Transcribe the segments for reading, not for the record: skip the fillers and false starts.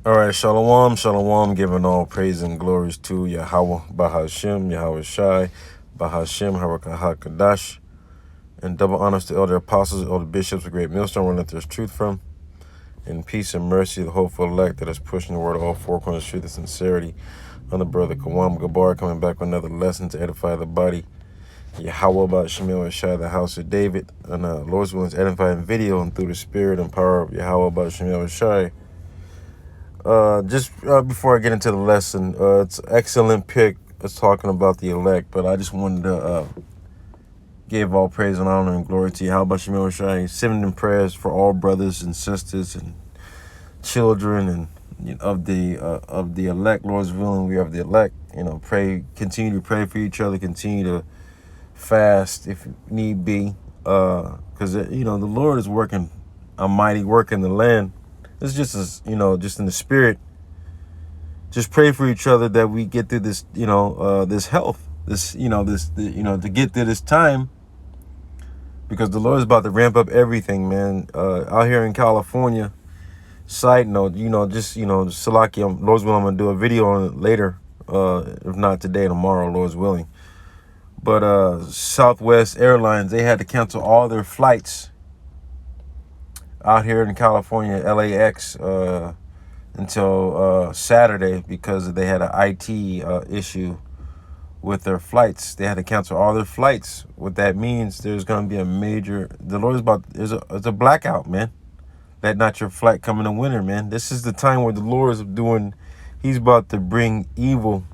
All right, Shalom, Shalom, giving all praise and glories to Yahweh, Bahashem, Yahweh Shai, Bahashem, Harakah Kadash, and double honors to elder apostles, elder bishops, a great millstone where there's truth from, and peace and mercy, the hopeful elect that is pushing the word of all four corners, truth and sincerity. On the brother Kawam Gabar coming back with another lesson to edify the body. Yahweh about Shemel Shai, the house of David, and Lord's willing to edify in video and through the spirit and power of Yahweh about Shemel Shai. Just before I get into the lesson, it's an excellent pick. It's talking about the elect, but I just wanted to give all praise and honor and glory to you. How about Shemel Shai? Sending prayers for all brothers and sisters and children and of the elect. Lord's willing, we have the elect. Pray, continue to pray for each other. Continue to fast if need be, because the Lord is working a mighty work in the land. It's just as just in the spirit. Just pray for each other that we get through this, this health, to get through this time, because the Lord is about to ramp up everything, man. Out here in California. Side note, Salaki, Lord's willing, I'm gonna do a video on it later, if not today, tomorrow, Lord's willing. But Southwest Airlines, they had to cancel all their flights out here in California, LAX, until Saturday, because they had an IT issue with their flights. They had to cancel all their flights. What that means, there's going to be a major, the Lord is about, there's a blackout, man. Let not your flight come in the winter, man. This is the time where the Lord is doing, he's about to bring evil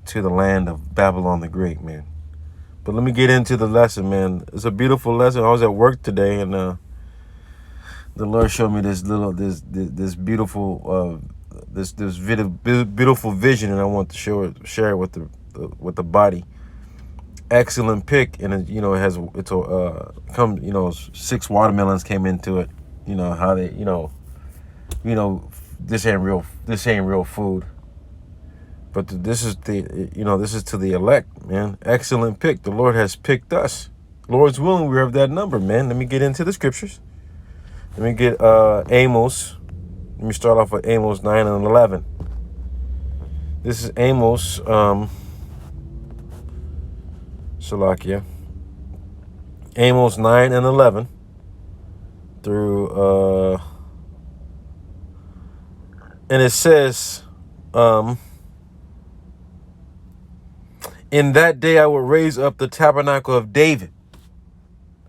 to the land of Babylon the Great, man. But let me get into the lesson, man. It's a beautiful lesson. I was at work today, and the Lord showed me this beautiful beautiful vision, and I want to share it with the body. Excellent pick, and six watermelons came into it. How they this ain't real food. But this is to the elect, man. Excellent pick. The Lord has picked us. Lord's willing, we have that number, man. Let me get into the scriptures. Let me get Amos. Let me start off with Amos 9 and 11. This is Amos, Salakia. Amos 9 and 11 through, and it says, in that day I will raise up the tabernacle of David.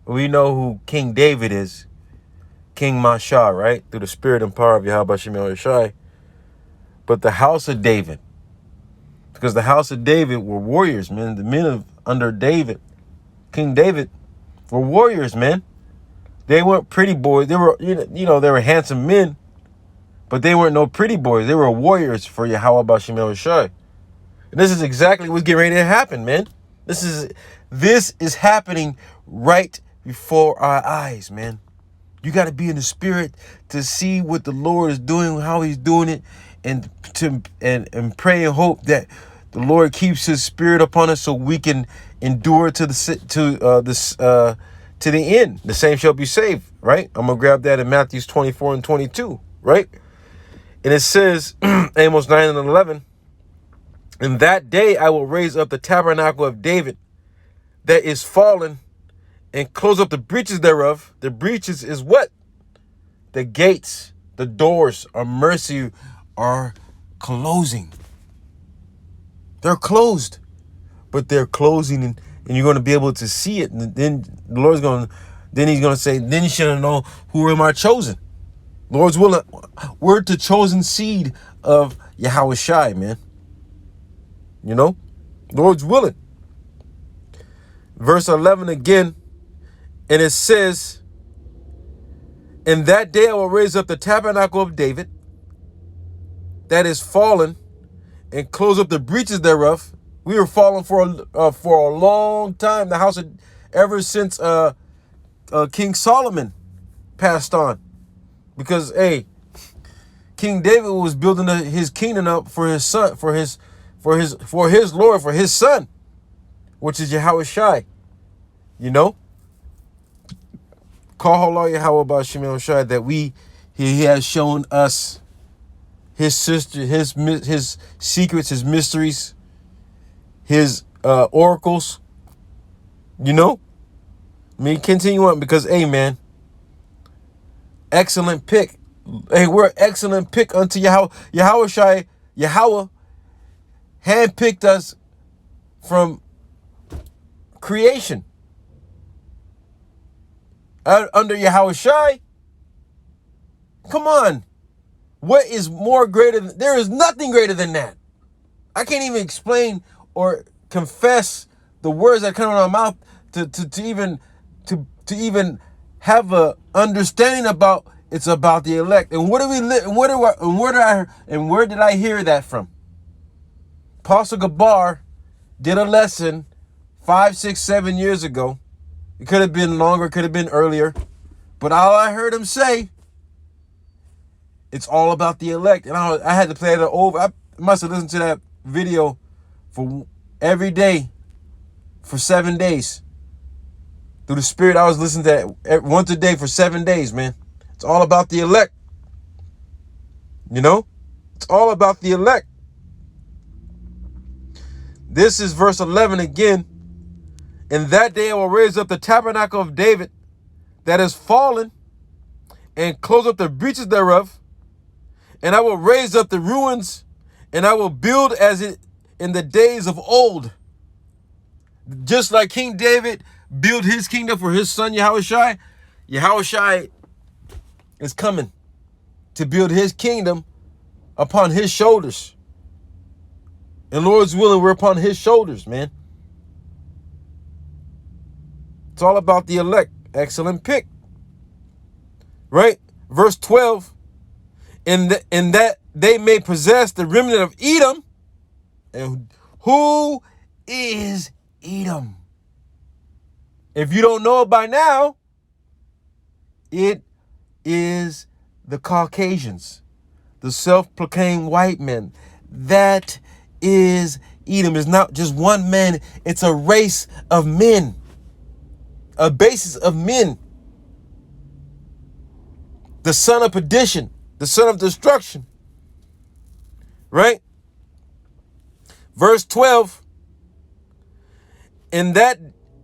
We know who King David is. King Mashah, right? Through the spirit and power of Yahweh Shemel Shai. But the house of David. Because the house of David were warriors, man. The men under David, King David, were warriors, man. They weren't pretty boys. They were, they were handsome men. But they weren't no pretty boys. They were warriors for Yahweh Shemel Shai. And this is exactly what's getting ready to happen, man. This is happening right before our eyes, man. You got to be in the spirit to see what the Lord is doing, how he's doing it, and pray and hope that the Lord keeps his spirit upon us so we can endure to the end. The same shall be saved, right? I'm going to grab that in Matthew 24 and 22, right? And it says, Amos 9 and 11, in that day I will raise up the tabernacle of David that is fallen, and close up the breaches thereof. The breaches is what? The gates, the doors of mercy are closing. They're closed, but they're closing, and you're going to be able to see it. And then the Lord's he's going to say, then you should know who am I chosen. Lord's willing, we're the chosen seed of Yahweh Shai, man. Lord's willing. Verse 11 again. And it says, in that day I will raise up the tabernacle of David that is fallen, and close up the breaches thereof. We were fallen for a long time. The house ever since King Solomon passed on, because King David was building his kingdom up for his son, for his Lord, for his son, which is Yahweh Shai. Call Yahweh Shai that he has shown us his sister, his secrets, his mysteries, his oracles. You know? I mean, continue on because, hey, man, excellent pick. Hey, we're an excellent pick unto Yahweh handpicked us from creation. Under Yahweh Shai. Come on. What is more greater there is nothing greater than that. I can't even explain or confess the words that come out of my mouth to even have a understanding about it's about the elect. And where did I hear that from? Apostle Gabar did a lesson 5, 6, 7 years ago. It could have been longer, could have been earlier. But all I heard him say, it's all about the elect. And I had to play it over. I must have listened to that video for every day for 7 days. Through the Spirit, I was listening to that once a day for 7 days, man. It's all about the elect. You know? It's all about the elect. This is verse 11 again. In that day I will raise up the tabernacle of David that is fallen and close up the breaches thereof. And I will raise up the ruins and I will build as it in the days of old. Just like King David built his kingdom for his son Yahushai, Yahushai is coming to build his kingdom upon his shoulders. And Lord's willing, we're upon his shoulders, man. It's all about the elect. Excellent pick. Right? Verse 12. In that they may possess the remnant of Edom. And who is Edom? If you don't know it by now, it is the Caucasians, the self-proclaimed white men. That is Edom. It's not just one man. It's a race of men. A basis of men. The son of perdition. The son of destruction. Right? Verse 12. And they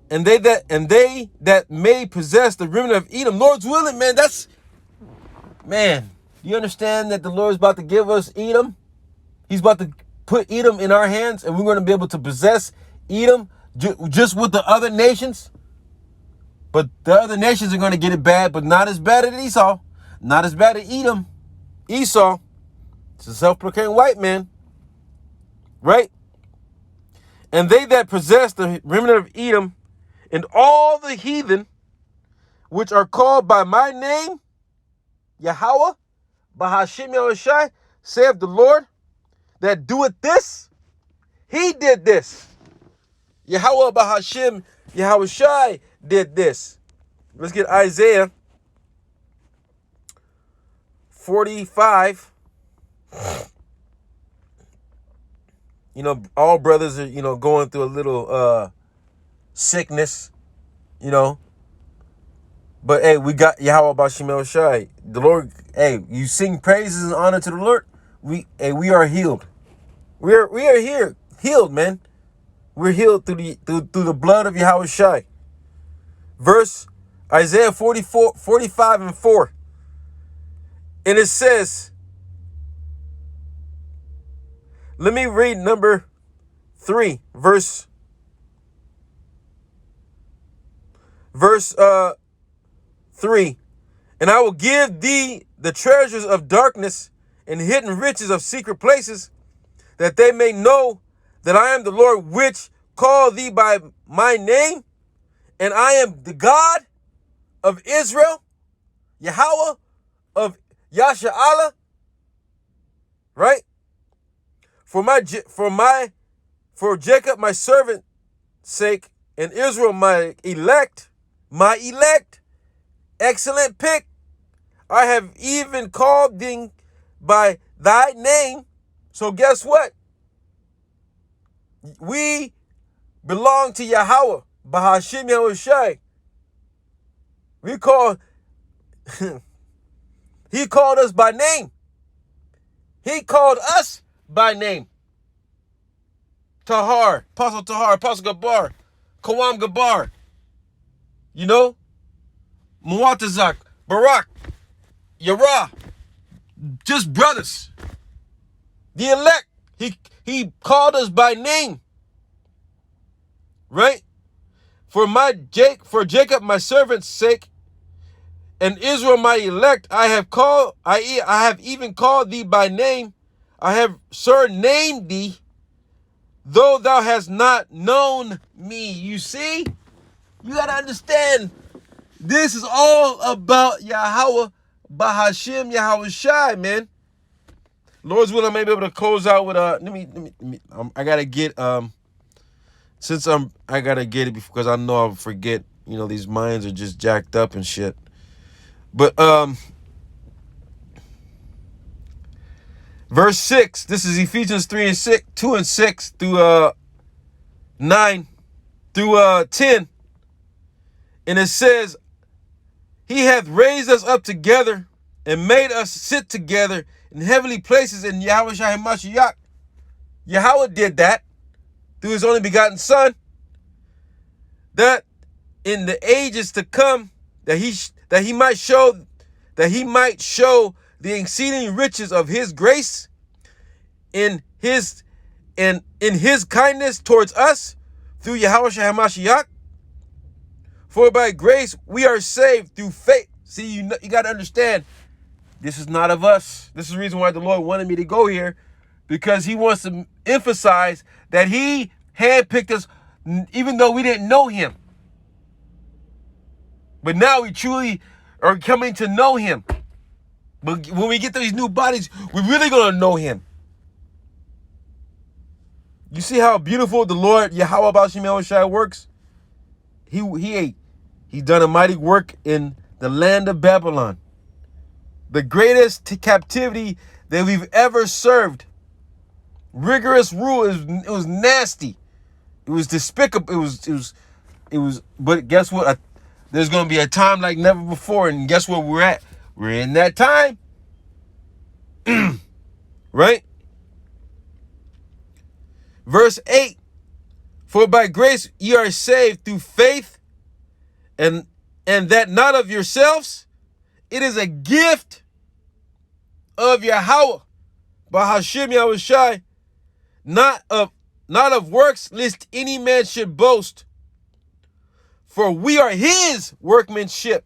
that may possess the remnant of Edom. Lord's willing, man. Man, you understand that the Lord's about to give us Edom? He's about to put Edom in our hands, and we're going to be able to possess Edom just with the other nations. But the other nations are going to get it bad, but not as bad as Esau. Not as bad as Edom. Esau, it's a self-proclaimed white man. Right? And they that possess the remnant of Edom, and all the heathen, which are called by my name, Yahweh, Bahashim Yahushai, saith the Lord, that doeth this, he did this. Yahweh, Bahashim Yahushai did this. Let's get Isaiah 45. You know, all brothers are, going through a little sickness, But hey, we got Yahweh Bashim El Shai. The Lord, hey, you sing praises and honor to the Lord. We are healed. We are here, healed, man. We're healed through the blood of Yahweh Shai. Verse Isaiah 45 and 4. And it says, let me read number 3, verse 3. And I will give thee the treasures of darkness and hidden riches of secret places, that they may know that I am the Lord which called thee by my name, and I am the God of Israel, Yahweh of Yasha'Allah. Right? For Jacob my servant's sake, and Israel my elect, excellent pick. I have even called thee by thy name. So guess what? We belong to Yahweh, Bahashim Yahushai. He called us by name. He called us by name. Tahar, Apostle Gabar, Kawam Gabar, you know, Muatazak, Barak, Yara, just brothers. The elect, he called us by name, right? For Jacob, my servant's sake, and Israel, my elect, I have even called thee by name. I have surnamed thee, though thou hast not known me. You see? You got to understand, this is all about Yahweh, Bahashim, Yahweh Shai, man. Lord's willing, I may be able to close out with, I got to get, I got to get it because I know I'll forget, these minds are just jacked up and shit. But, verse 6, this is Ephesians 2 and 6 through 9 through 10. And it says, he hath raised us up together and made us sit together in heavenly places in Yahweh Shai Mashiach. Yahweh did that through his only begotten Son, that in the ages to come, that he might show the exceeding riches of his grace in his kindness towards us through Yahweh Shai Mashiach. For by grace we are saved through faith. See, you got to understand, this is not of us. This is the reason why the Lord wanted me to go here, because he wants to emphasize that he handpicked us even though we didn't know him. But now we truly are coming to know him. But when we get these new bodies, we're really going to know him. You see how beautiful the Lord Yahweh Bashim Yahushai works? He's done a mighty work in the land of Babylon. The greatest captivity that we've ever served. Rigorous rule. It was nasty. It was despicable. It was. But guess what? There's going to be a time like never before. And guess where we're at? We're in that time. Right? Verse 8. For by grace ye are saved through faith, and that not of yourselves. It is a gift of Yahweh, Bahashim Yahushai, not of works, lest any man should boast. For we are his workmanship,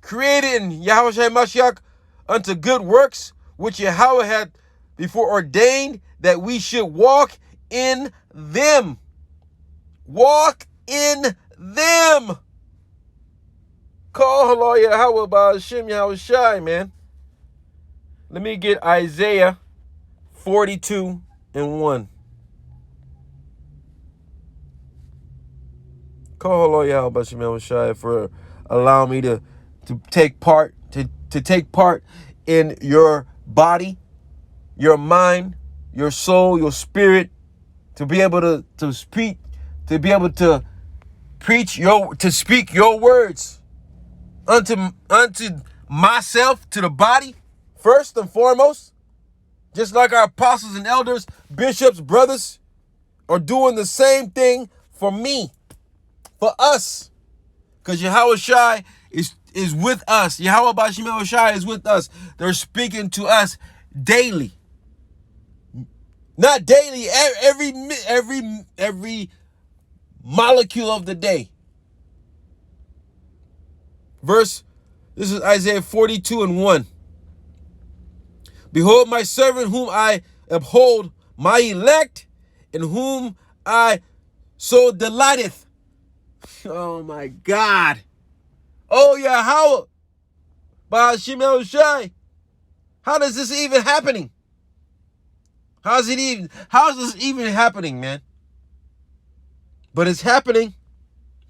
created in Yahushua Mashiach unto good works, which Yahweh had before ordained that we should walk in them. Walk in them. Call hello Yahweh Bahashim Yahushai, man. Let me get Isaiah 42 and 1. Call hello Yahweh Bahashim Yahushai for allowing me to take part, to take part in your body, your mind, your soul, your spirit, to be able to speak, to be able to to speak your words unto myself, to the body, first and foremost. Just like our apostles and elders, bishops, brothers are doing the same thing for me, for us. Because Yahweh Shai is with us. Yahweh Bashim Yahushai is with us. They're speaking to us daily. Not daily, every molecule of the day. This is Isaiah 42 and 1. Behold my servant whom I uphold, my elect, in whom I so delighteth. Oh my God. Oh Yahweh, Bahashim Yahushai. How is this even happening? How is this even happening, man? But it's happening.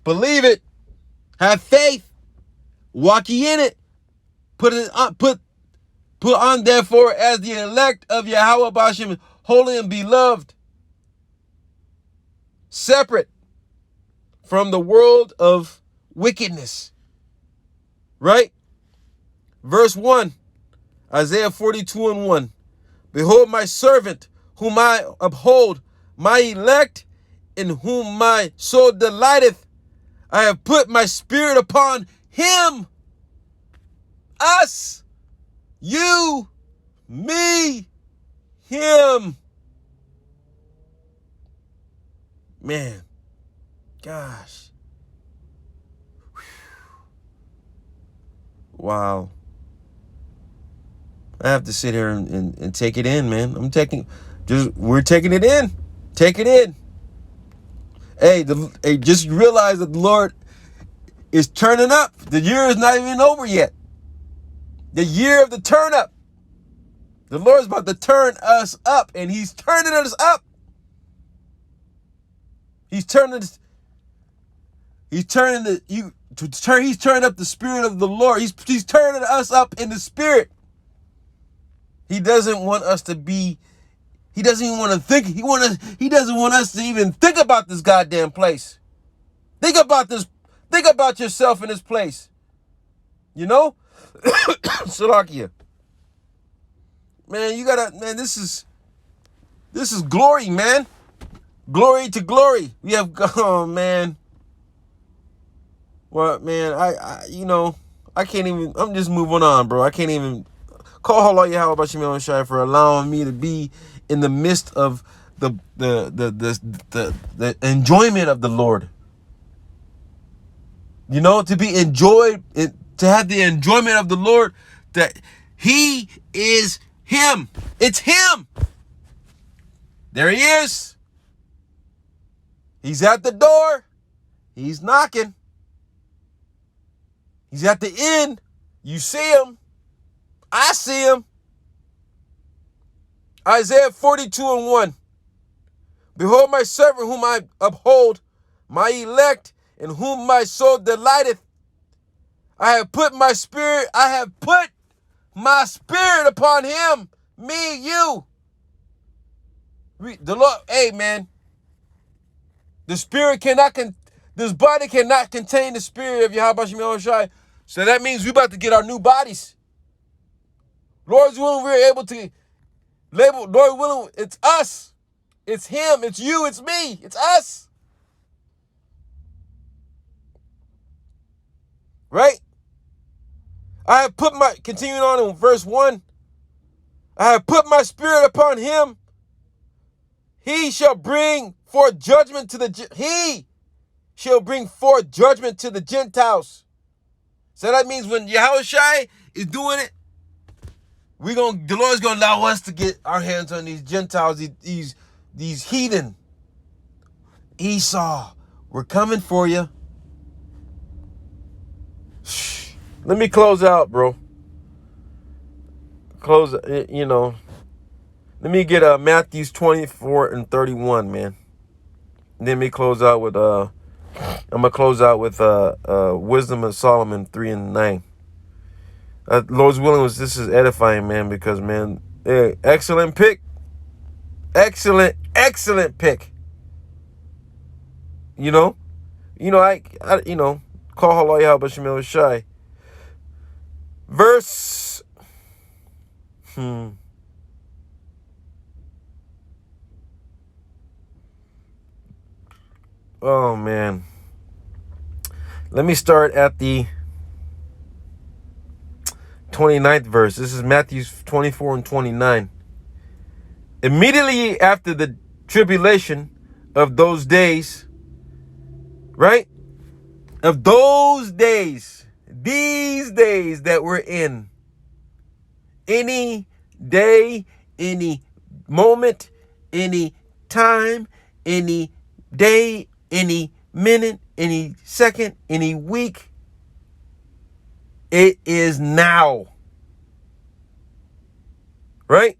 Believe it. Have faith. Walk ye in it. Put on therefore as the elect of Yahweh Bashim, holy and beloved, separate from the world of wickedness. Right? Verse 1, Isaiah 42 and 1. Behold my servant, whom I uphold, my elect, in whom my soul delighteth. I have put my spirit upon him. Us, you, me, him. Man, gosh. Wow. I have to sit here and take it in, man. We're taking it in. Take it in. Hey, just realize that the Lord is turning up. The year is not even over yet. The year of the turn up. The Lord's about to turn us up, and he's turning us up. He's turning up the spirit of the Lord. He's turning us up in the spirit. He doesn't want us to be, he doesn't even want to think, he doesn't want us to even think about this goddamn place. Think about this, think about yourself in this place. You know? Salakia. Man, this is glory, man. Glory to glory. We have, oh man. Well, man, I can't even, I'm just moving on, bro. I can't even call Halal Yahweh Bashim Shai for allowing me to be in the midst of the enjoyment of the Lord. You know, to be enjoyed, to have the enjoyment of the Lord, that he is him. It's him. There he is. He's at the door. He's knocking. He's at the end. You see him. I see him. Isaiah 42:1. Behold my servant whom I uphold, my elect, in whom my soul delighteth. I have put my spirit upon him. Me, you. The Lord, hey man. This body cannot contain the spirit of Yahweh Shai. So that means we about to get our new bodies. Lord's willing, we're able to label, Lord willing, it's us. It's him, it's you, it's me, it's us. Right? Continuing on in verse 1, I have put my spirit upon him. He shall bring forth judgment to the Gentiles. So that means when Yahweh Shai is doing it, the Lord's gonna allow us to get our hands on these Gentiles, these heathen. Esau, we're coming for you. Let me close out, bro. Let me get Matthew 24:31, man. Let me close out with I'm gonna close out with Wisdom of Solomon 3:9. Lord's willing, this is edifying, man, because man, excellent pick. Excellent pick. I call Halal Yahweh Bashim Shai. Verse Oh man. Let me start at the 29th verse. This is Matthew 24:29. Immediately after the tribulation of those days, right? Of those days, these days that we're in, any day, any moment, any time, any day, any minute, any second, any week, it is now. Right?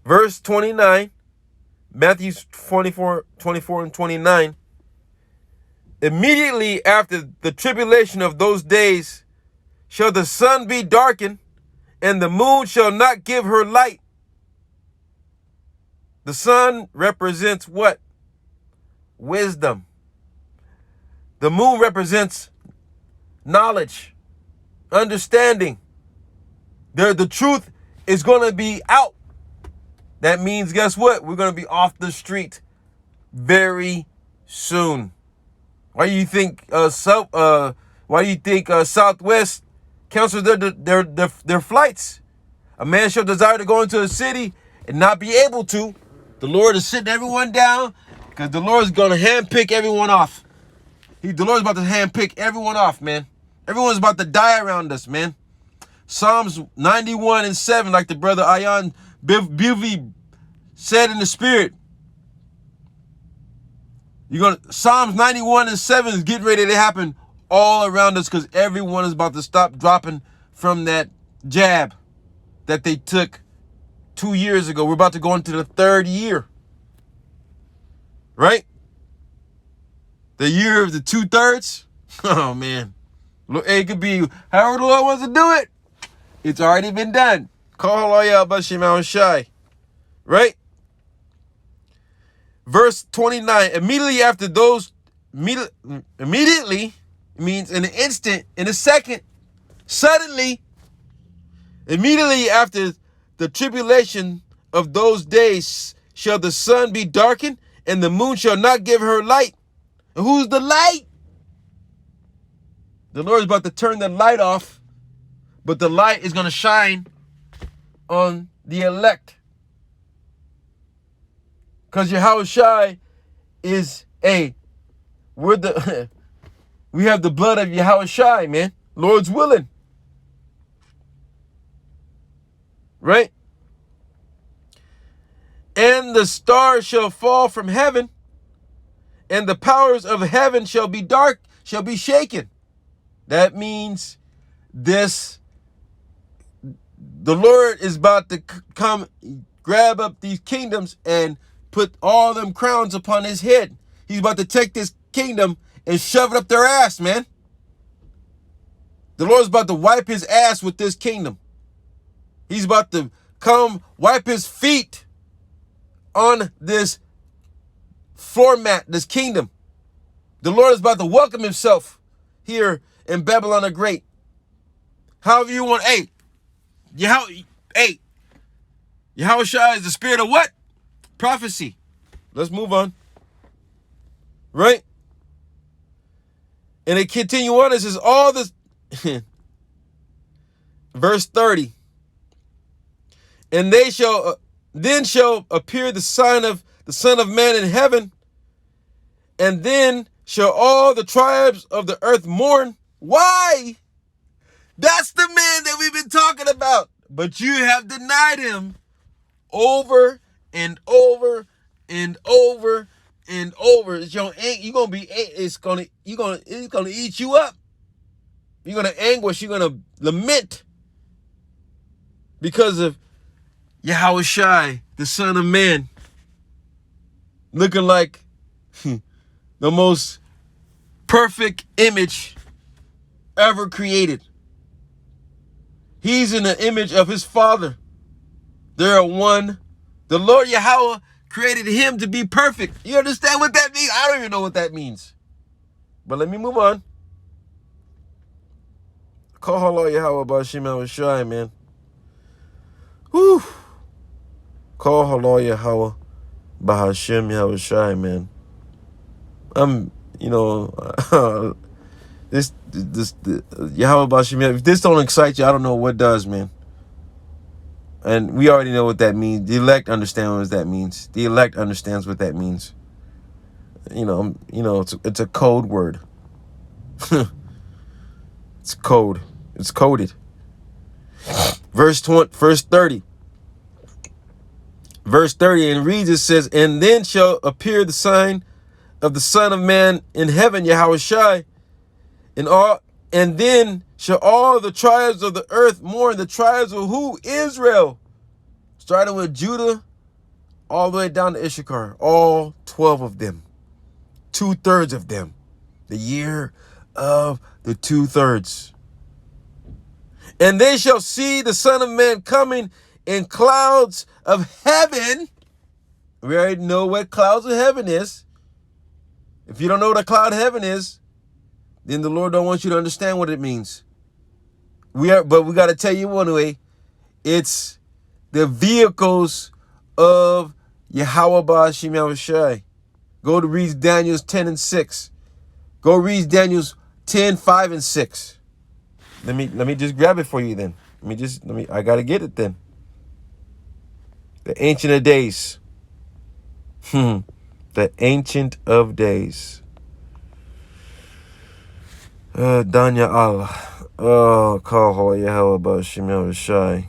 Verse 29, Matthew 24:29. Immediately after the tribulation of those days shall the sun be darkened, and the moon shall not give her light. The sun represents what? Wisdom. The moon represents knowledge, understanding. The truth is going to be out. That means, guess what? We're going to be off the street very soon. Why do you think Southwest cancels their flights? A man shall desire to go into a city and not be able to. The Lord is sitting everyone down because the Lord is going to handpick everyone off. The Lord is about to handpick everyone off, man. Everyone's about to die around us, man. Psalms 91:7, like the brother Ayan Bivy said in the spirit. Psalms 91:7 is getting ready to happen all around us because everyone is about to stop dropping from that jab that they took 2 years ago. We're about to go into the third year. Right? The year of the 2/3. Oh, man. It could be however the Lord wants to do it. It's already been done. Call Hallel Bashim Shai. Right? Verse 29. Immediately means in an instant, in a second, suddenly, immediately after the tribulation of those days shall the sun be darkened, and the moon shall not give her light. And who's the light? The Lord is about to turn the light off, but the light is going to shine on the elect. Because Yahushua is we have the blood of Yahushua, man. Lord's willing. Right? And the stars shall fall from heaven, and the powers of heaven shall be shaken. That means the Lord is about to come grab up these kingdoms and put all them crowns upon his head. He's about to take this kingdom and shove it up their ass, man. The Lord's about to wipe his ass with this kingdom. He's about to come wipe his feet on this floor mat, this kingdom. The Lord is about to welcome himself here in Babylon the Great. However you want, Yahushua is the spirit of what? Prophecy. Let's move on. Right? And it continue on. It says all this. Verse 30. And they shall then shall appear the sign of the Son of Man in heaven, and then shall all the tribes of the earth mourn. Why? That's the man that we've been talking about. But you have denied him over and over and over and over. It's gonna eat you up. You're gonna anguish. You're gonna lament because of Yahushua, the Son of Man, looking like the most perfect image ever created. He's in the image of his Father. They are one. The Lord Yahweh created him to be perfect. You understand what that means? I don't even know what that means. But let me move on. Call Hallel Yahweh Bashim Yahushua, man. Whew. Call Hallel Yahweh Bahashim Yahushua, man. This Yahweh Bashim, if this don't excite you, I don't know what does, man. And we already know what that means. The elect understand what that means. The elect understands what that means. It's a code word. It's code. It's coded. Verse 30. Verse 30, and reads, it says, and then shall appear the sign of the Son of Man in heaven, Yahushua, and then shall all the tribes of the earth mourn. The tribes of who? Israel. Starting with Judah all the way down to Issachar. All 12 of them. 2/3 of them. The year of the 2/3. And they shall see the Son of Man coming in clouds of heaven. We already know what clouds of heaven is. If you don't know what a cloud of heaven is, then the Lord don't want you to understand what it means. But we got to tell you one way. It's the vehicles of Yahweh Ba'ashim Yahushai. Go to read Daniel 10 and 6. Go read Daniel 10, 5 and 6. Let me just grab it for you then. I gotta get it then. The Ancient of Days. The Ancient of Days. Danya Allah. Oh, call Yahweh Ba'ashim Yahushai.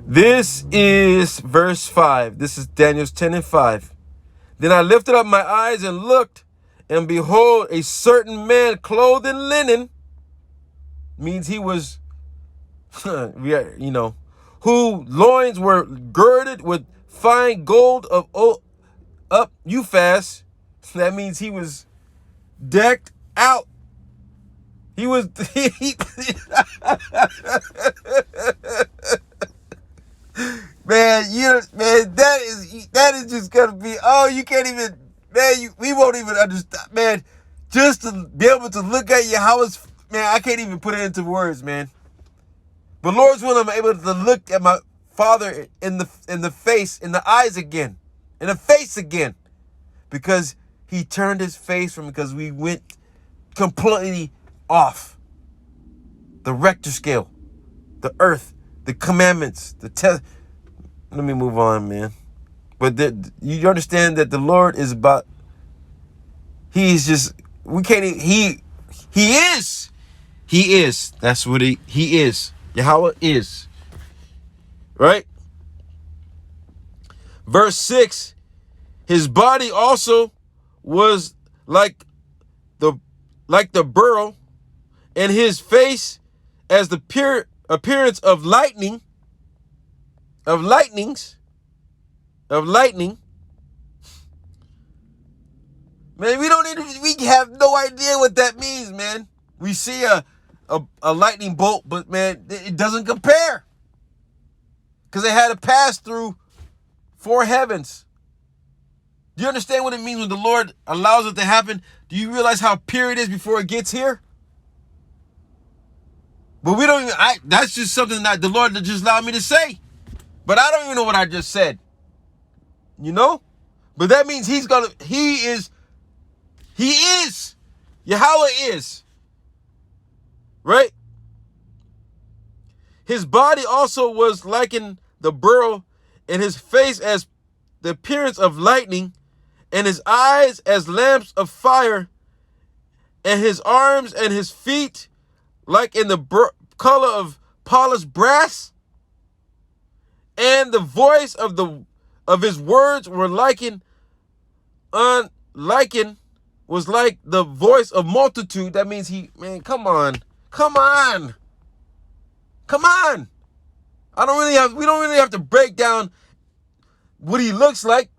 This is verse 5. This is Daniel 10 and 5. Then I lifted up my eyes and looked, and behold, a certain man clothed in linen, means he was, who loins were girded with fine gold of Uphaz. That means he was decked out. He was man, that is just gonna be, you can't even, man, we won't even understand, man. Just to be able to look at you, man, I can't even put it into words, man. But Lord's willing, I'm able to look at my Father in the face, in the eyes again, in the face again, because he turned his face from, because we went completely off the Richter scale, the earth, the commandments, the test. Let me move on, man. But you understand that the Lord is about, he's just, we can't, he is. That's what he is. Yahweh is. Right? Verse 6, his body also was like the beryl, and his face as the pure appearance of lightning. Man, we have no idea what that means, man. We see a lightning bolt, but man, it doesn't compare, because it had to pass through 4 heavens. Do you understand what it means when the Lord allows it to happen? Do you realize how pure it is before it gets here? But we don't even, that's just something that the Lord just allowed me to say. But I don't even know what I just said. But that means he is. Yahweh is. Right? His body also was likened the beryl, and his face as the appearance of lightning, and his eyes as lamps of fire, and his arms and his feet like in the color of polished brass. And the voice of his words were was like the voice of multitude. That means come on. We don't really have to break down what he looks like.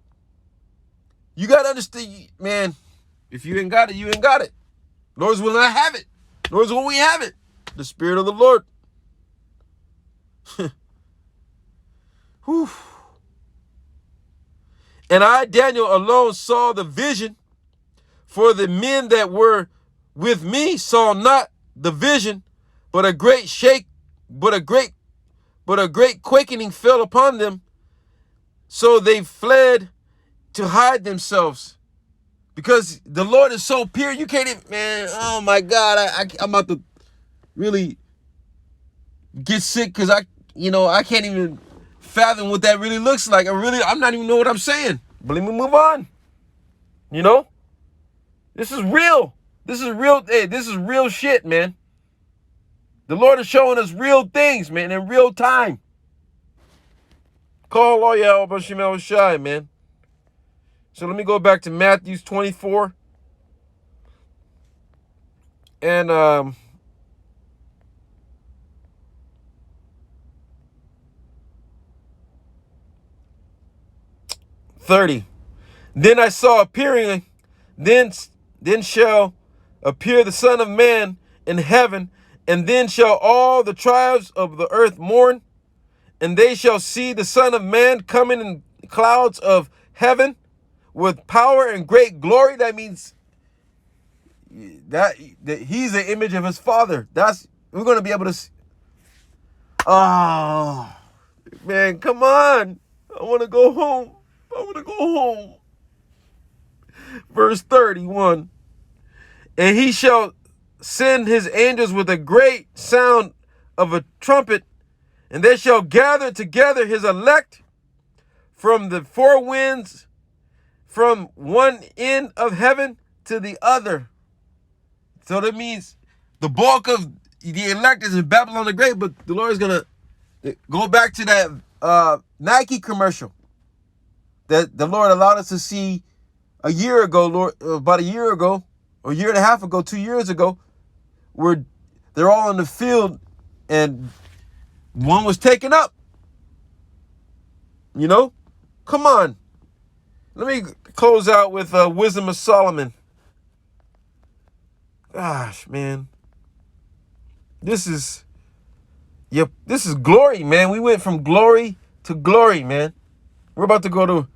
You got to understand, man. If you ain't got it, you ain't got it. Lord's will not have it. Lord's will we have it. The Spirit of the Lord. Whew. And I, Daniel, alone saw the vision, for the men that were with me saw not the vision, but a great quaking fell upon them. So they fled to hide themselves, because the Lord is so pure. You can't even, man. Oh my God, I'm about to really get sick, because I can't even fathom what that really looks like. I'm not even know what I'm saying. But let me move on. This is real. This is real. Hey, this is real shit, man. The Lord is showing us real things, man, in real time. Call all y'all Ba'ashim Yahushai, man. So let me go back to Matthew 24. And 30. Then I saw appearing, then shall appear the Son of Man in heaven, and then shall all the tribes of the earth mourn, and they shall see the Son of Man coming in clouds of heaven with power and great glory. That means that he's the image of his Father. We're going to be able to see. Oh, man, come on. I want to go home. I want to go home. Verse 31. And he shall send his angels with a great sound of a trumpet, and they shall gather together his elect from the four winds, from one end of heaven to the other. So that means the bulk of the elect is in Babylon the Great, but the Lord is going to go back to that Nike commercial that the Lord allowed us to see a year ago, Lord, about a year ago, or a year and a half ago, 2 years ago, where they're all in the field and one was taken up. You know? Come on. Let me close out with Wisdom of Solomon. Gosh, man. This is glory, man. We went from glory to glory, man. We're about to go to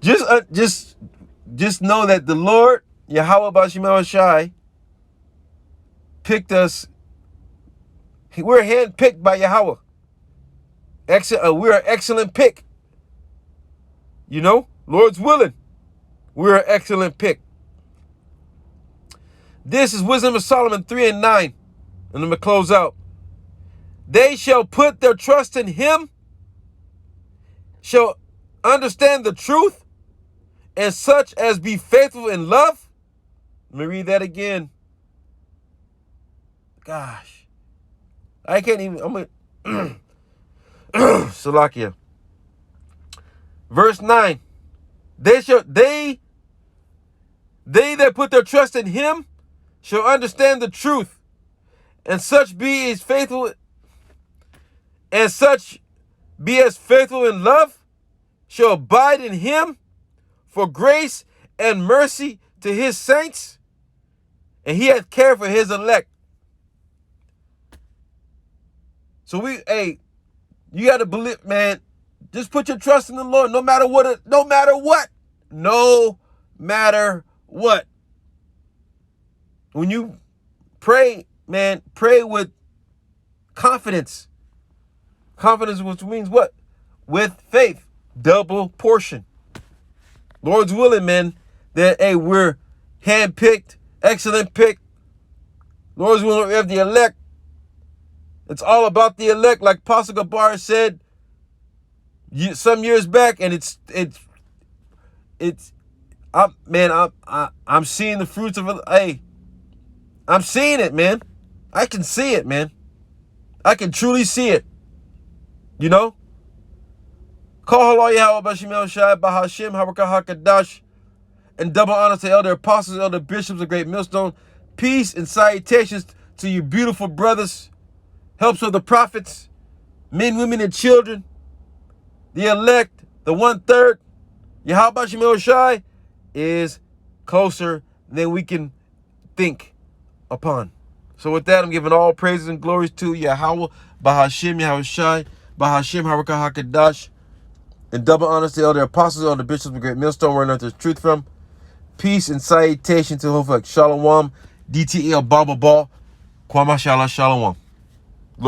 just know that the Lord, Yahweh Bashim Shai, picked us. We're handpicked by Yahweh. We're an excellent pick. You know, Lord's willing, we're an excellent pick. This is Wisdom of Solomon 3 and 9. And I'm going to close out. They shall put their trust in him, shall understand the truth, and such as be faithful in love. Let me read that again. Gosh. I can't even, I'm going to, Salakia. Verse 9. They that put their trust in him shall understand the truth, and such be as faithful, and such be as faithful in love, shall abide in him for grace and mercy to his saints, and he hath care for his elect. So you got to believe, man. Just put your trust in the Lord, no matter what. No matter what. No matter what. When you pray, man, pray with confidence. Confidence, which means what? With faith. Double portion. Lord's willing, man, that, we're handpicked, excellent pick. Lord's willing, we have the elect. It's all about the elect, like Apostle Gabar said some years back, and I'm seeing the fruits of it. I'm seeing it, man. I can see it, man. I can truly see it. You know? Call halal Yahweh Bashim El Shai Bahashim Harakah HaKadash, and double honor to elder apostles, elder bishops of Great Millstone. Peace and salutations to you beautiful brothers, helps of the prophets, men, women, and children, the elect, the 1/3. Yahweh Bashim El Shai is closer than we can think upon. So with that, I'm giving all praises and glories to Yahweh Bahashim Yahweh Shai Bahashim Harakah HaKadash, and double honors to elder apostles, elder bishops of Great Millstone, where I learned this truth from. Peace and salutation to Hofak Shalom, DTL Baba Ball, Kwama Shalom.